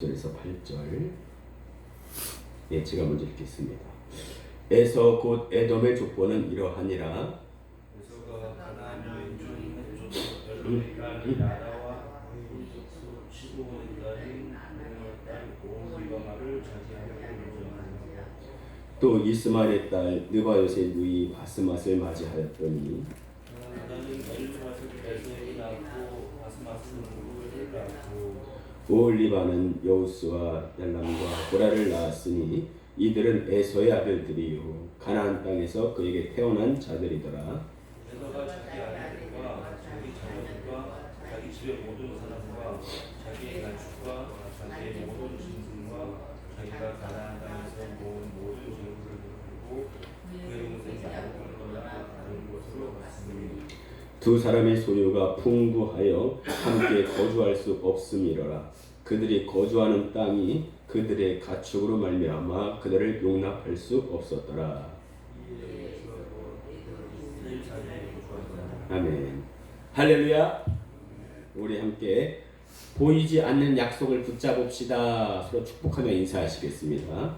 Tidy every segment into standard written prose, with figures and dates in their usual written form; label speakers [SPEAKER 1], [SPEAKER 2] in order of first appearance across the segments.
[SPEAKER 1] 절에서 8절. 예, 제가 먼저 읽겠습니다. 에서 곧 에돔의 족보는 이러하니라.
[SPEAKER 2] 에서가 가나안의 인종인 헷조로 나라와 본속으로 치고 온 딸인 아내의 딸 오홀리바마를 차지하려고 요청하니라.
[SPEAKER 1] 또 이스마엘의 딸 느바요의 누이 바스맛을 맞이하였더니
[SPEAKER 2] 나는 엘르맛을 에서에게 낳고 바스맛은 누구를 낳고
[SPEAKER 1] 오홀리바는 여우스와 얄람과 고라를 낳았으니 이들은 에서의 아들들이요 가나안 땅에서 그에게 태어난 자들이더라.
[SPEAKER 2] 에서가 자기 아들과 자기 자녀들과 자기 집의 모든 사람과 자기의 가축과 자기의 모든 짐승과 자기가 가나안 땅에서 모은 모든 재물을 들고 그의 동생 야곱을 떠나 다른 곳으로 갔으니
[SPEAKER 1] 두 사람의 소유가 풍부하여 함께 거주할 수 없음이로라. 그들이 거주하는 땅이 그들의 가축으로 말미암아 그들을 용납할 수 없었더라. 아멘. 할렐루야. 우리 함께 보이지 않는 약속을 붙잡읍시다. 서로 축복하며 인사하시겠습니다.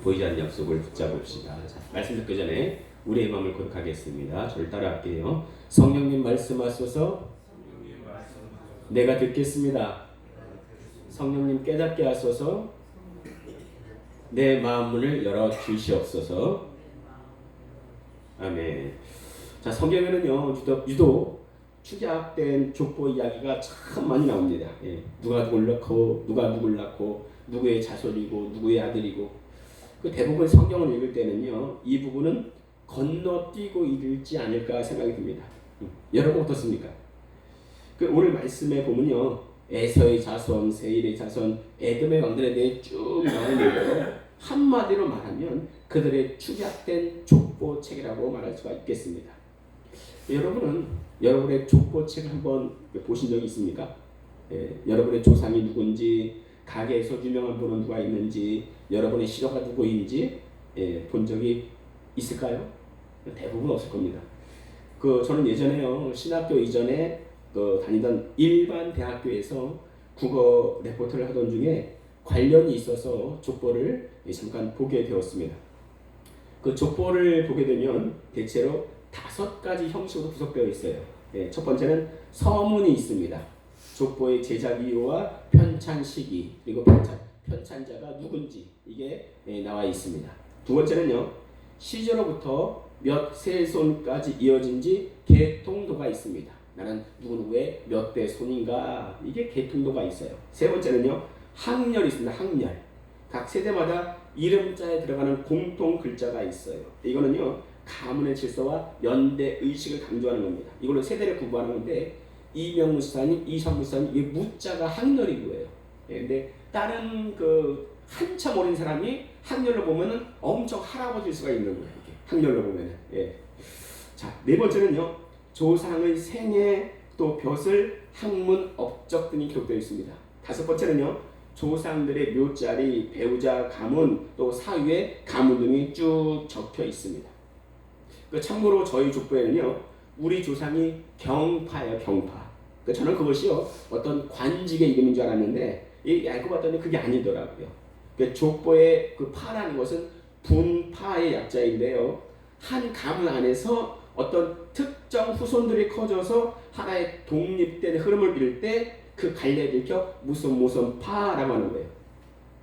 [SPEAKER 1] 보이지 않는 약속을 붙잡읍시다. 자, 말씀 듣기 전에 우리의 마음을 고백하겠습니다. 저를 따라할게요. 성령님 말씀하소서. 내가 듣겠습니다. 성령님 깨닫게 하소서. 내 마음 문을 열어 주시옵소서. 아멘. 자, 성경에는요 유독 축약된 족보 이야기가 참 많이 나옵니다. 예. 누가 누굴 낳고 누가 누굴 낳고 누구의 자손이고 누구의 아들이고 그 대부분 성경을 읽을 때는요 이 부분은 건너뛰고 읽지 않을까 생각이 듭니다. 여러분 어떻습니까? 그 오늘 말씀에 보면요 에서의 자손, 세일의 자손, 에돔의 왕들에 대해 쭉 나와 있는데요 한마디로 말하면 그들의 축약된 족보책이라고 말할 수가 있겠습니다. 여러분은 여러분의 족보책 한번 보신 적이 있습니까? 여러분의 조상이 누군지, 가게에서 유명한 분은 누가 있는지, 여러분의 시조가 누구인지 본 적이 있을까요? 대부분 없을 겁니다. 저는 예전에요 신학교 이전에 다니던 일반 대학교에서 국어 레포트를 하던 중에 관련이 있어서 족보를 잠깐 보게 되었습니다. 그 족보를 보게 되면 대체로 5가지 형식으로 구성되어 있어요. 첫 번째는 서문이 있습니다. 족보의 제작 이유와 편찬 시기 그리고 편찬자가 누군지 이게 나와 있습니다. 두 번째는요 시조로부터 몇 세손까지 이어진지 계통도가 있습니다. 나는 누구누구의 몇 대 손인가 이게 계통도가 있어요. 세 번째는요 학렬이 있습니다. 학렬. 각 세대마다 이름자에 들어가는 공통 글자가 있어요. 이거는요 가문의 질서와 연대 의식을 강조하는 겁니다. 이걸로 세대를 구분하는 건데 이명무사님, 이성무사님 이 무자가 학렬이고요. 근데 다른 한참 어린 사람이 학렬로 보면은 엄청 할아버지일 수가 있는 거예요. 이렇게 학렬로 보면은. 자, 네 번째는요. 조상의 생애 또 벼슬, 학문, 업적 등이 기록되어 있습니다. 다섯 번째는요. 조상들의 묘자리, 배우자, 가문, 또 사유의 가문 등이 쭉 적혀 있습니다. 참고로 저희 족보에는요. 우리 조상이 경파예요. 경파. 저는 그것이요. 어떤 관직의 이름인 줄 알았는데 알고 봤더니 그게 아니더라고요. 족보의 파라는 것은 분파의 약자인데요. 한 가문 안에서 어떤 특정 후손들이 커져서 하나의 독립된 흐름을 이룰 때 그 갈래를 일으켜 무슨 파라고 하는 거예요.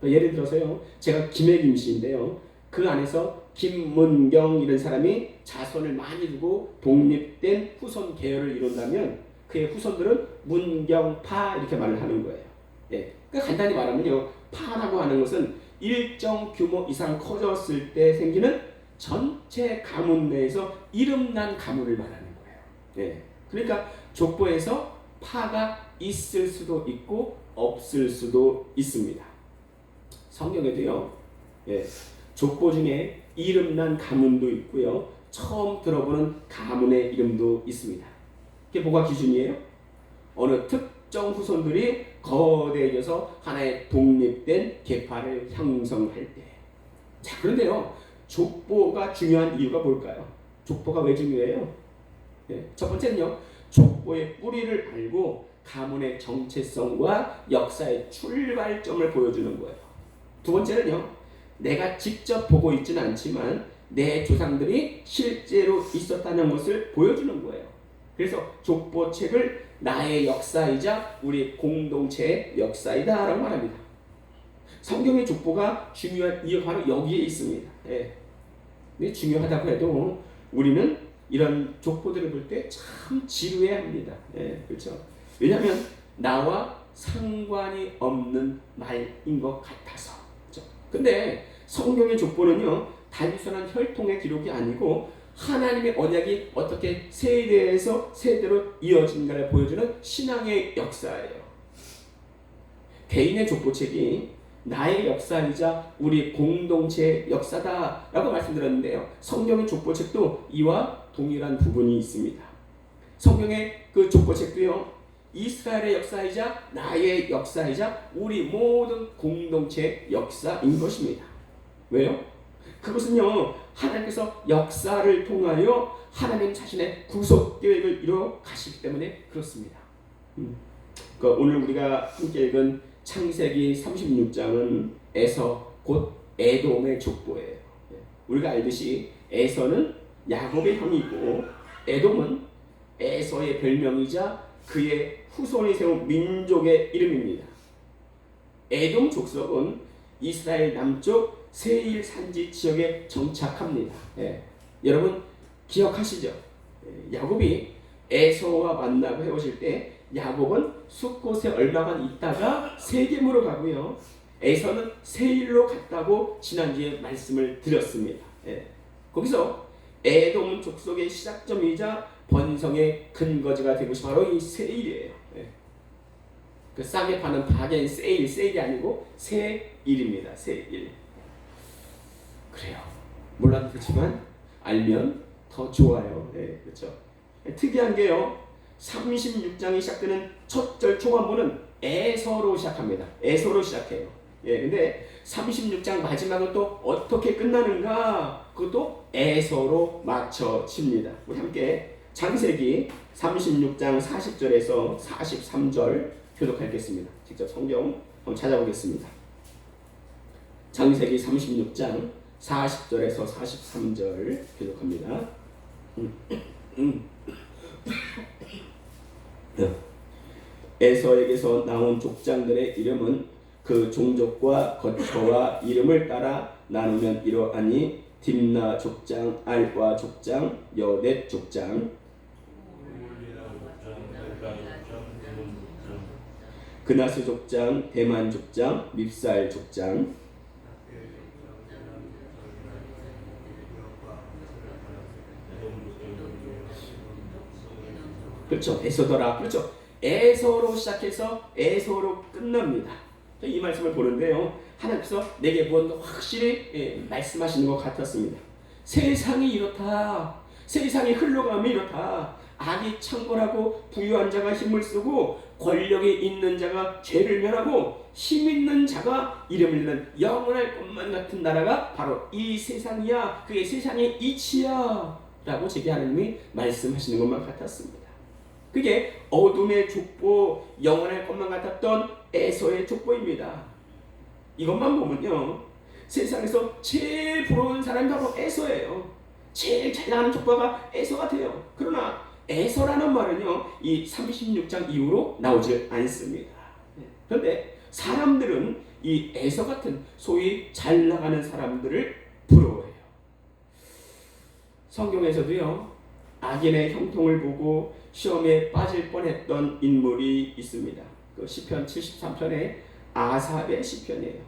[SPEAKER 1] 예를 들어서요. 제가 김해김 씨인데요. 그 안에서 김문경 이런 사람이 자손을 많이 두고 독립된 후손 계열을 이룬다면 그의 후손들은 문경파 이렇게 말을 하는 거예요. 간단히 말하면요. 파라고 하는 것은 일정 규모 이상 커졌을 때 생기는 전체 가문 내에서 이름난 가문을 말하는 거예요. 그러니까 족보에서 파가 있을 수도 있고 없을 수도 있습니다. 성경에도요. 족보 중에 이름난 가문도 있고요. 처음 들어보는 가문의 이름도 있습니다. 그게 뭐가 기준이에요? 어느 특정 후손들이 거대해져서 하나의 독립된 계파를 형성할 때. 자, 그런데요. 족보가 중요한 이유가 뭘까요? 족보가 왜 중요해요? 첫 번째는요. 족보의 뿌리를 알고 가문의 정체성과 역사의 출발점을 보여주는 거예요. 두 번째는요, 내가 직접 보고 있지는 않지만 내 조상들이 실제로 있었다는 것을 보여주는 거예요. 그래서 족보책을 나의 역사이자 우리 공동체의 역사이다 라고 말합니다. 성경의 족보가 중요한 이유가 바로 여기에 있습니다. 근데 중요하다고 해도 우리는 이런 족보들을 볼 때 참 지루해야 합니다. 그렇죠? 왜냐하면 나와 상관이 없는 말인 것 같아서. 그렇죠? 근데 성경의 족보는요, 단순한 혈통의 기록이 아니고 하나님의 언약이 어떻게 세대에서 세대로 이어진가를 보여주는 신앙의 역사예요. 개인의 족보책이 나의 역사이자 우리 공동체의 역사다라고 말씀드렸는데요. 성경의 족보책도 이와 동일한 부분이 있습니다. 성경의 그 족보책도요, 이스라엘의 역사이자 나의 역사이자 우리 모든 공동체의 역사인 것입니다. 왜요? 그것은요, 하나님께서 역사를 통하여 하나님 자신의 구속 계획을 이루어 가시기 때문에 그렇습니다. 오늘 우리가 함께 읽은 창세기 36장은 에서 곧 에돔의 족보예요. 우리가 알듯이 에서는 야곱의 형이고 에돔은 에서의 별명이자 그의 후손이 세운 민족의 이름입니다. 에돔 족속은 이스라엘 남쪽 세일 산지 지역에 정착합니다. 여러분 기억하시죠? 야곱이 에서와 만나고 헤어질 때 야곱은 숫곳에 얼마간 있다가 세겜으로 가고요, 에서는 세일로 갔다고 지난주에 말씀을 드렸습니다. 거기서 에돔 족속의 시작점이자 번성의 근거지가 된 것이 바로 이 세일이에요. 그 싸게 파는 바겐 세일이 아니고 세일입니다. 세일. 그래요. 몰라도 그렇지만 알면 더 좋아요. 그렇죠. 특이한 게요, 36장이 시작되는 첫 절 초반부는 에서로 시작합니다. 에서로 시작해요. 근데 36장 마지막은 또 어떻게 끝나는가? 그것도 에서로 맞춰집니다. 우리 함께 창세기 36장 40절에서 43절 교독하겠습니다. 직접 성경 한번 찾아보겠습니다. 창세기 36장 40절에서 43절 교독합니다. 에서에게서 나온 족장들의 이름은 그 종족과 거처와 이름을 따라 나누면 이러하니 딥나 족장, 알과 족장, 여댓 족장, 그나스 족장, 대만 족장, 밉살 족장, 그렇죠. 에서더라. 그렇죠. 에서로 시작해서 에서로 끝납니다. 이 말씀을 보는데요, 하나님께서 내게 뭔가 확실히 말씀하시는 것 같았습니다. 세상이 이렇다. 세상이 흘러감이 이렇다. 악이 창궐하고 부유한 자가 힘을 쓰고 권력이 있는 자가 죄를 멸하고 힘 있는 자가 이름을 잃는 영원할 것만 같은 나라가 바로 이 세상이야. 그게 세상의 이치야 라고 제게 하나님이 말씀하시는 것만 같았습니다. 그게 어둠의 족보, 영원할 것만 같았던 에서의 족보입니다. 이것만 보면요, 세상에서 제일 부러운 사람이 바로 에서예요. 제일 잘 나가는 족보가 에서 같아요. 그러나 에서라는 말은요, 이 36장 이후로 나오질 않습니다. 그런데 사람들은 이 에서 같은 소위 잘 나가는 사람들을 부러워해요. 성경에서도요, 악인의 형통을 보고 시험에 빠질 뻔했던 인물이 있습니다. 그 시편 73편의 아삽의 시편이에요.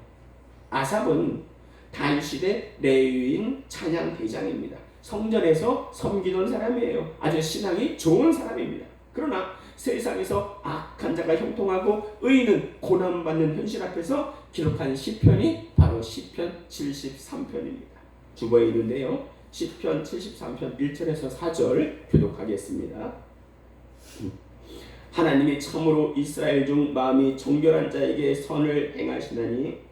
[SPEAKER 1] 아삽은 다윗시대 레위인 찬양 대장입니다. 성전에서 섬기던 사람이에요. 아주 신앙이 좋은 사람입니다. 그러나 세상에서 악한 자가 형통하고 의인은 고난받는 현실 앞에서 기록한 시편이 바로 시편 73편입니다. 주보에 있는데요, 시편 73편 1절에서 4절 교독하겠습니다. 하나님이 참으로 이스라엘 중 마음이 정결한 자에게 선을 행하시나니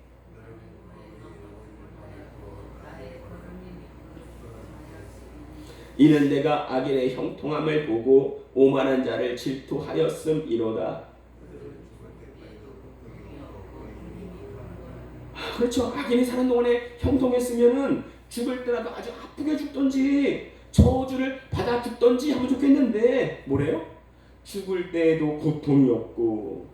[SPEAKER 1] 이는 내가 악인의 형통함을 보고 오만한 자를 질투하였음이로다. 그렇죠. 악인이 사는 동안에 형통했으면은 죽을 때라도 아주 아프게 죽던지 저주를 받아 죽던지 하면 좋겠는데 뭐래요? 죽을 때에도 고통이 없고.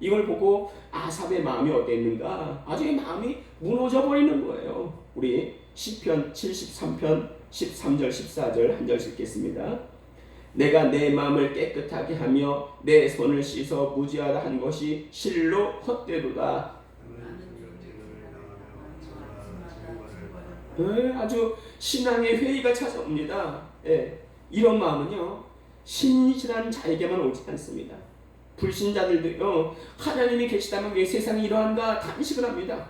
[SPEAKER 1] 이걸 보고 아삽의 마음이 어땠는가? 아주 마음이 무너져 버리는 거예요. 우리 시편 73편 13절 14절 한 절씩 읽겠습니다. 내가 내 마음을 깨끗하게 하며 내 손을 씻어 무지하다 한 것이 실로 헛되도다. 아주 신앙의 회의가 찾아옵니다. 이런 마음은요 신실한 자에게만 오지 않습니다. 불신자들도요 하나님이 계시다면 왜 세상이 이러한가 단식을 합니다.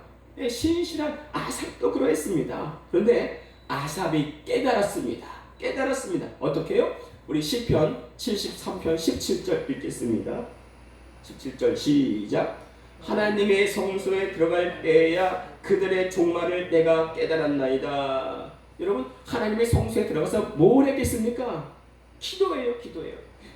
[SPEAKER 1] 신실한 아삽도 그러했습니다. 그런데 아삽이 깨달았습니다. 어떻게요? 우리 시편 73편 17절 읽겠습니다. 17절 시작. 하나님의 성소에 들어갈 때야 그들의 종말을 내가 깨달았나이다. 여러분 하나님의 성소에 들어가서 뭘 했겠습니까? 기도해요.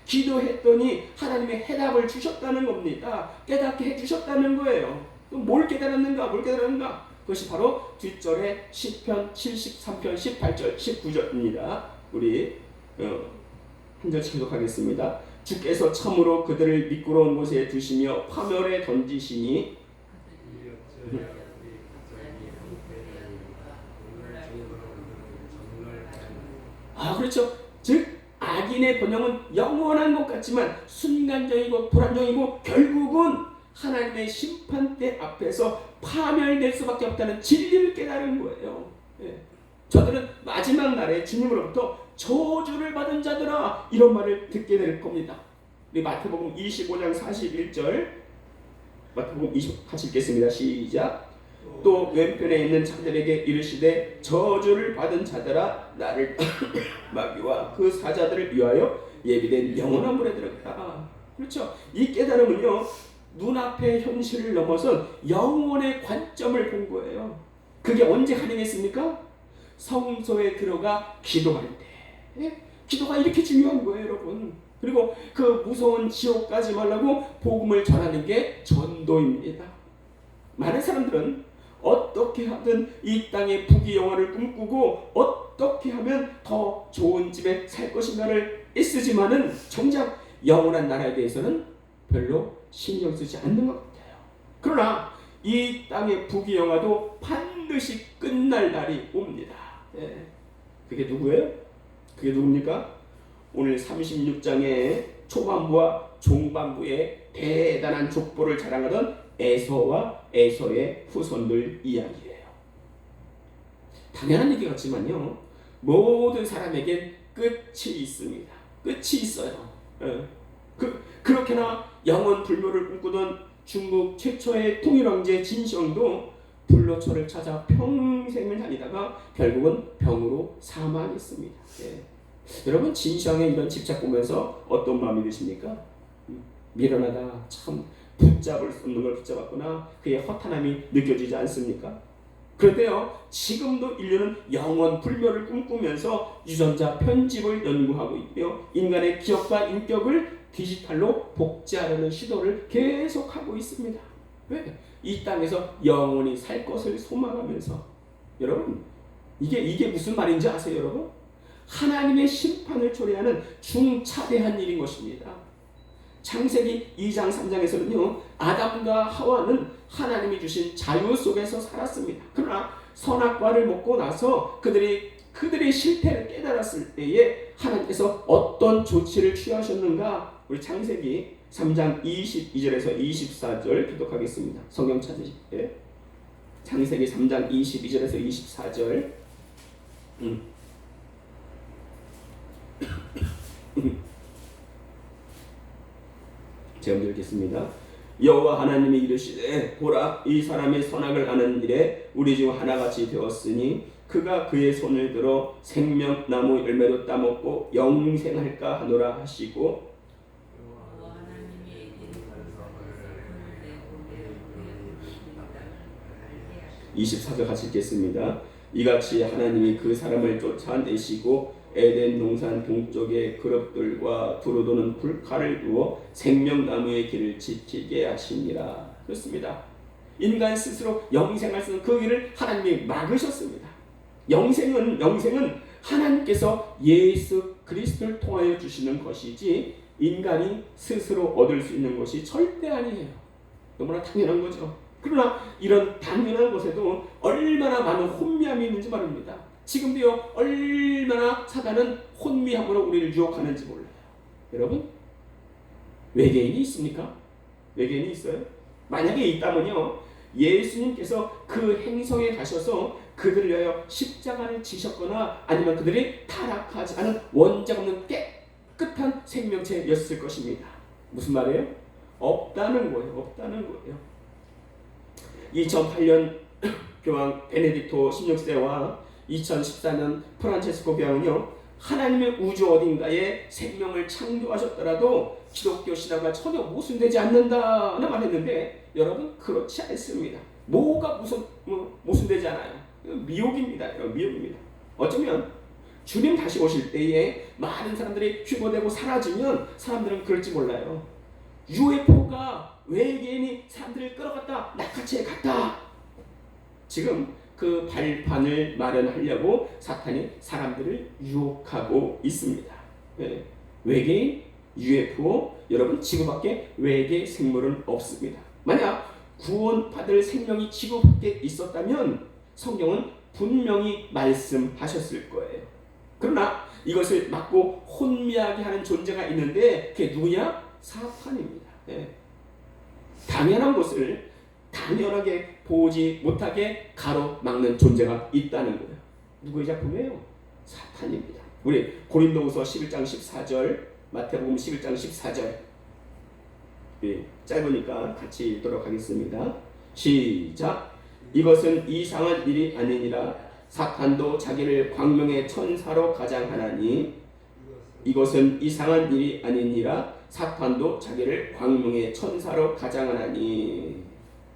[SPEAKER 1] 기도했더니 하나님의 해답을 주셨다는 겁니다. 깨닫게 해주셨다는 거예요. 뭘 깨달았는가? 그것이 바로 뒷절에 시편 73편 18절 19절입니다. 우리 한 절씩 계속하겠습니다. 주께서 참으로 그들을 미끄러운 곳에 두시며 파멸에 던지시니 그렇죠. 즉 악인의 번영은 영원한 것 같지만 순간적이고 불안정이고 결국은 하나님의 심판대 앞에서 파멸될 수밖에 없다는 진리를 깨달은 거예요. 저들은 마지막 날에 주님으로부터 저주를 받은 자들아 이런 말을 듣게 될 겁니다. 우리 마태복음 25장 41절 마태복음 20 같이 읽겠습니다. 시작. 또 왼편에 있는 자들에게 이르시되 저주를 받은 자들아 나를 마귀와 그 사자들을 위하여 예비된 영원한 물에 들어가라. 그렇죠. 이 깨달음은요 눈앞의 현실을 넘어선 영혼의 관점을 본 거예요. 그게 언제 가능했습니까? 성소에 들어가 기도할 때. 기도가 이렇게 중요한 거예요, 여러분. 그리고 그 무서운 지옥 가지 말라고 복음을 전하는 게 전도입니다. 많은 사람들은 어떻게 하든 이 땅의 부귀영화를 꿈꾸고 어떻게 하면 더 좋은 집에 살 것인가를 애쓰지만은 정작 영원한 나라에 대해서는 별로 신경 쓰지 않는 것 같아요. 그러나 이 땅의 부귀영화도 반드시 끝날 날이 옵니다. 그게 누구예요? 그게 누굽니까? 오늘 36장의 초반부와 중반부의 대단한 족보를 자랑하던 에서와 에서의 후손들 이야기예요. 당연한 얘기 같지만요 모든 사람에겐 끝이 있습니다. 끝이 있어요. 그렇게나 영원 불멸을 꿈꾸던 중국 최초의 통일왕제 진시황도 불로초를 찾아 평생을 다니다가 결국은 병으로 사망했습니다. 여러분 진시황의 이런 집착 보면서 어떤 마음이 드십니까? 미련하다, 참 붙잡을 수 없는 걸 붙잡았구나, 그의 허탄함이 느껴지지 않습니까? 그런데요 지금도 인류는 영원 불멸을 꿈꾸면서 유전자 편집을 연구하고 있고요 인간의 기억과 인격을 디지털로 복제하려는 시도를 계속하고 있습니다. 왜? 이 땅에서 영원히 살 것을 소망하면서. 여러분 이게 무슨 말인지 아세요 여러분? 하나님의 심판을 초래하는 중차대한 일인 것입니다. 창세기 2장 3장에서는요 아담과 하와는 하나님이 주신 자유 속에서 살았습니다. 그러나 선악과를 먹고 나서 그들의 실패를 깨달았을 때에 하나님께서 어떤 조치를 취하셨는가? 우리 창세기 3장 22절에서 24절 기독하겠습니다. 성경 찾으실 때 창세기 3장 22절에서 24절 제가 먼저 읽겠습니다. 여호와 하나님이 이르시되 보라 이 사람의 선악을 아는 일에 우리 중 하나같이 되었으니 그가 그의 손을 들어 생명나무 열매도 따먹고 영생할까 하노라 하시고 24절 같이 읽겠습니다. 이같이 하나님이 그 사람을 쫓아내시고 에덴 동산 동쪽에 그룹들과 두루 도는 불칼을 두어 생명나무의 길을 지키게 하시니라. 그렇습니다. 인간 스스로 영생할 수 있는 그 길을 하나님이 막으셨습니다. 영생은 하나님께서 예수 그리스도를 통하여 주시는 것이지 인간이 스스로 얻을 수 있는 것이 절대 아니에요. 너무나 당연한 거죠. 그러나 이런 당연한 것에도 얼마나 많은 혼미함이 있는지 말입니다. 지금도요, 얼마나 사단은 혼미함으로 우리를 유혹하는지 몰라요. 여러분, 외계인이 있습니까? 외계인이 있어요? 만약에 있다면요, 예수님께서 그 행성에 가셔서 그들을 위하여 십자가를 지셨거나 아니면 그들이 타락하지 않은 원죄 없는 깨끗한 생명체였을 것입니다. 무슨 말이에요? 없다는 거예요. 없다는 거예요. 2008년 교황 베네딕토 16세와 2014년 프란체스코 교황은요, 하나님의 우주 어딘가에 생명을 창조하셨더라도 기독교 신앙과 전혀 모순되지 않는다는 말했는데, 여러분, 그렇지 않습니다. 뭐가 모순되지 않아요? 미혹입니다. 미혹입니다. 어쩌면 주님 다시 오실 때에 많은 사람들이 휴거되고 사라지면 사람들은 그럴지 몰라요. UFO가 외계인이 사람들을 끌어갔다, 낚아채 갔다. 지금 그 발판을 마련하려고 사탄이 사람들을 유혹하고 있습니다. 네. 외계인, UFO, 여러분, 지구밖에 외계 생물은 없습니다. 만약 구원받을 생명이 지구 밖에 있었다면 성경은 분명히 말씀하셨을 거예요. 그러나 이것을 막고 혼미하게 하는 존재가 있는데 그게 누구냐? 사탄입니다. 네. 당연한 것을 당연하게 보지 못하게 가로막는 존재가 있다는 거예요. 누구의 작품이에요? 사탄입니다. 우리 고린도후서 11장 14절, 마태복음 11장 14절, 짧으니까 같이 읽도록 하겠습니다. 시작. 이것은 이상한 일이 아니니라. 사탄도 자기를 광명의 천사로 가장하나니. 이것은 이상한 일이 아니니라. 사탄도 자기를 광명의 천사로 가장하나니.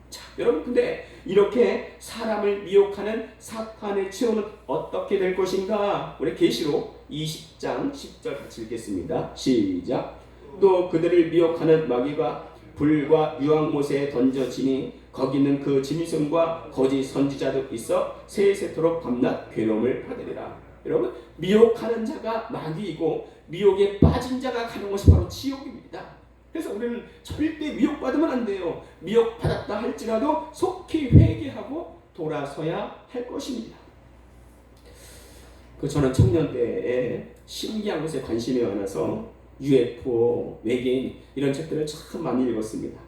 [SPEAKER 1] 자, 여러분, 근데 이렇게 사람을 미혹하는 사탄의 최후는 어떻게 될 것인가? 우리 계시록 20장 10절 같이 읽겠습니다. 시작. 또 그들을 미혹하는 마귀가 불과 유황못에 던져지니 거기는 그 짐승과 거짓 선지자도 있어 세세토록 밤낮 괴로움을 받으리라. 여러분, 미혹하는 자가 마귀이고 미혹에 빠진 자가 가는 것이 바로 지옥입니다. 그래서 우리는 절대 미혹받으면 안 돼요. 미혹받았다 할지라도 속히 회개하고 돌아서야 할 것입니다. 저는 청년 때에 신기한 것에 관심이 많아서 UFO, 외계인 이런 책들을 참 많이 읽었습니다.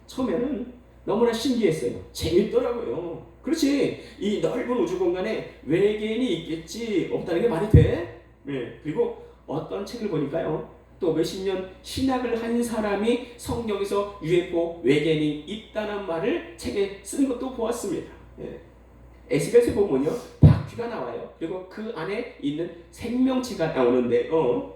[SPEAKER 1] 처음에는 너무나 신기했어요. 재밌더라고요. 그렇지, 이 넓은 우주 공간에 외계인이 있겠지 없다는 게 말이 돼? 그리고 어떤 책을 보니까요, 또 몇십 년 신학을 한 사람이 성경에서 UFO, 외계인이 있다는 말을 책에 쓰는 것도 보았습니다. SBS에 보면요, 바퀴가 나와요. 그리고 그 안에 있는 생명체가 나오는데요,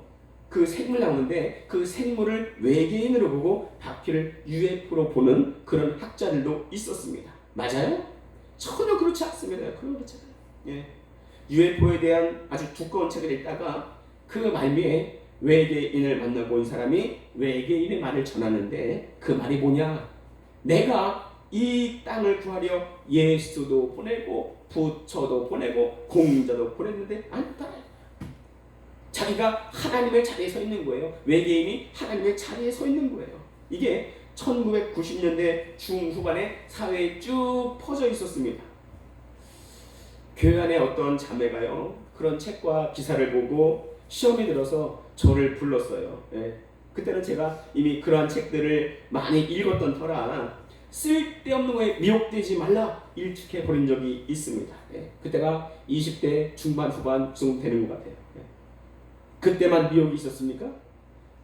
[SPEAKER 1] 그 생물 나오는데 그 생물을 외계인으로 보고 바퀴를 UFO로 보는 그런 학자들도 있었습니다. 맞아요? 전혀 그렇지 않습니다. 그렇지 않아요. UFO에 대한 아주 두꺼운 책을 읽다가 그 말미에 외계인을 만나고 온 사람이 외계인의 말을 전하는데 그 말이 뭐냐? 내가 이 땅을 구하려 예수도 보내고 부처도 보내고 공자도 보냈는데 안 따라요. 자기가 하나님의 자리에 서 있는 거예요. 외계인이 하나님의 자리에 서 있는 거예요. 이게 1990년대 중후반에 사회에 쭉 퍼져 있었습니다. 교회 안에 어떤 자매가요, 그런 책과 기사를 보고 시험이 들어서 저를 불렀어요. 그때는 제가 이미 그러한 책들을 많이 읽었던 터라 쓸데없는 거에 미혹되지 말라 일축해 버린 적이 있습니다. 그때가 20대 중반 후반 정도 되는 것 같아요. 그때만 미혹이 있었습니까?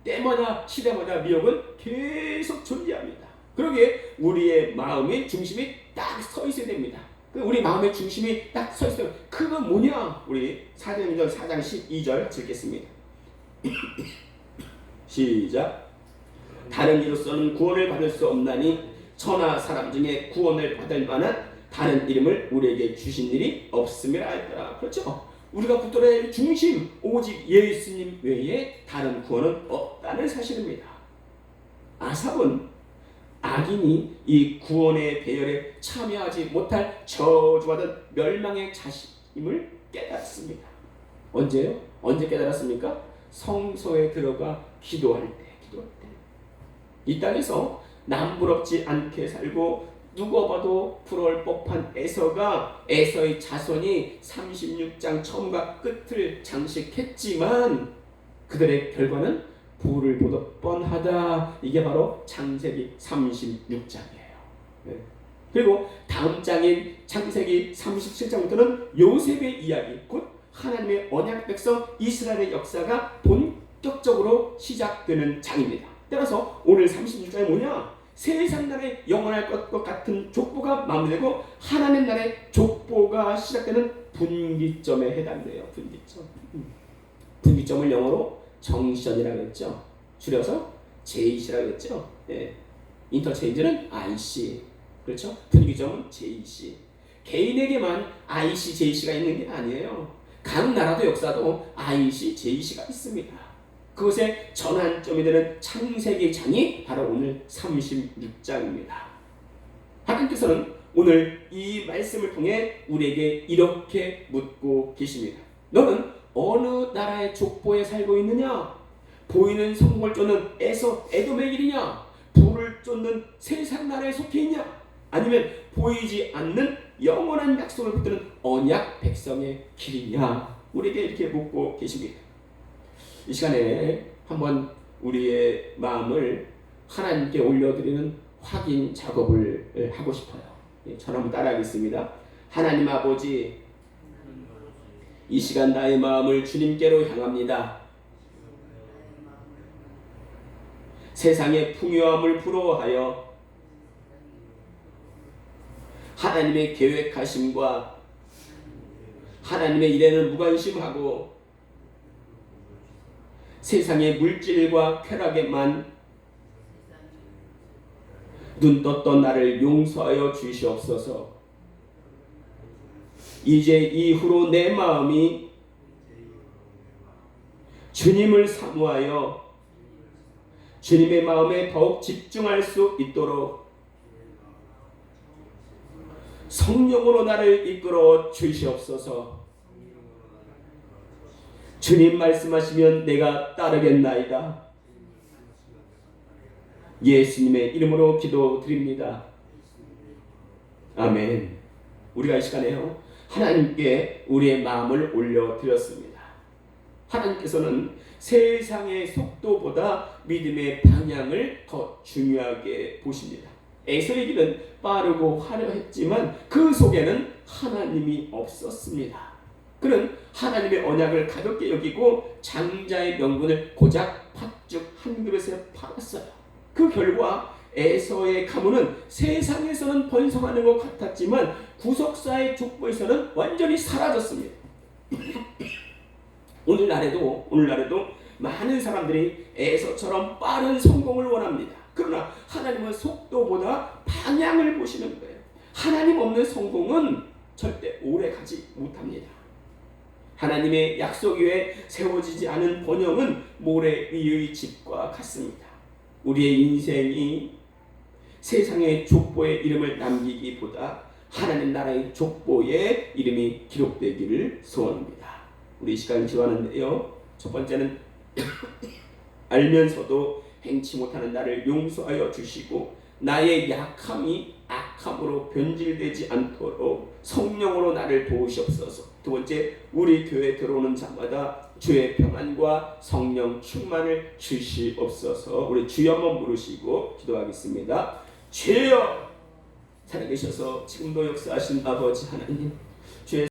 [SPEAKER 1] 때마다 시대마다 미혹은 계속 존재합니다. 그러기에 우리의 마음의 중심이 딱 서 있어야 됩니다. 우리 마음의 중심이 딱 서 있어요. 그건 뭐냐? 우리 사도행전 4장 12절 읽겠습니다. 시작. 다른 이로서는 구원을 받을 수 없나니 천하 사람 중에 구원을 받을 만한 다른 이름을 우리에게 주신 일이 없음이라 했더라. 그렇죠? 우리가 붙들어야 할 중심, 오직 예수님 외에 다른 구원은 없다는 사실입니다. 아삽은 악인이 이 구원의 배열에 참여하지 못할 저주받은 멸망의 자신임을 깨달았습니다. 언제요? 언제 깨달았습니까? 성소에 들어가 기도할 때. 이 땅에서 남부럽지 않게 살고 누가 봐도 부러울 법한 에서의 자손이 36장 처음과 끝을 장식했지만 그들의 결과는 부를 보듯 뻔하다. 이게 바로 창세기 36장이에요. 네. 그리고 다음 장인 창세기 37장부터는 요셉의 이야기, 곧 하나님의 언약 백성 이스라엘의 역사가 본격적으로 시작되는 장입니다. 따라서 오늘 36장이 뭐냐? 세상 나라에 영원할 것과 같은 족보가 마무리되고 하나님 나라의 족보가 시작되는 분기점에 해당돼요. 분기점을 영어로 정션이라고 했죠. 줄여서 JC라고 했죠. 네. 인터체인지는 IC. 그렇죠? 분기점은 JC. 개인에게만 IC, JC가 있는 게 아니에요. 각 나라도 역사도 IC, JC가 있습니다. 그것의 전환점이 되는 창세기 장이 바로 오늘 36장입니다. 하나님께서는 오늘 이 말씀을 통해 우리에게 이렇게 묻고 계십니다. 너는 어느 나라의 족보에 살고 있느냐? 보이는 성공을 쫓는 에돔의 길이냐? 불을 쫓는 세상 나라에 속해 있냐? 아니면 보이지 않는 영원한 약속을 붙드는 언약 백성의 길이냐? 우리에게 이렇게 묻고 계십니다. 이 시간에 한번 우리의 마음을 하나님께 올려드리는 확인 작업을 하고 싶어요. 저는 한번 따라하겠습니다. 하나님 아버지, 이 시간 나의 마음을 주님께로 향합니다. 세상의 풍요함을 부러워하여 하나님의 계획하심과 하나님의 일에는 무관심하고 세상의 물질과 쾌락에만 눈 떴던 나를 용서하여 주시옵소서. 이제 이후로 내 마음이 주님을 사모하여 주님의 마음에 더욱 집중할 수 있도록 성령으로 나를 이끌어 주시옵소서. 주님 말씀하시면 내가 따르겠나이다. 예수님의 이름으로 기도드립니다. 아멘. 우리가 이 시간에요, 하나님께 우리의 마음을 올려드렸습니다. 하나님께서는 세상의 속도보다 믿음의 방향을 더 중요하게 보십니다. 에서의 길은 빠르고 화려했지만 그 속에는 하나님이 없었습니다. 그는 하나님의 언약을 가볍게 여기고 장자의 명분을 고작 팥죽 한 그릇에 팔았어요. 그 결과 에서의 가문은 세상에서는 번성하는 것 같았지만 구속사의 족보에서는 완전히 사라졌습니다. 오늘날에도 많은 사람들이 에서처럼 빠른 성공을 원합니다. 그러나 하나님은 속도보다 방향을 보시는 거예요. 하나님 없는 성공은 절대 오래 가지 못합니다. 하나님의 약속 위에 세워지지 않은 번영은 모래 위의 집과 같습니다. 우리의 인생이 세상의 족보에 이름을 남기기보다 하나님 나라의 족보에 이름이 기록되기를 소원합니다. 우리 이 시간 기도하는데요, 첫 번째는 알면서도 행치 못하는 나를 용서하여 주시고 나의 약함이 악함으로 변질되지 않도록 성령으로 나를 도우시옵소서. 두 번째, 우리 교회에 들어오는 자마다 주의 평안과 성령 충만을 주시옵소서. 우리 주여 한번 부르시고 기도하겠습니다. 주여, 살아계셔서 지금도 역사하신 아버지 하나님, 주의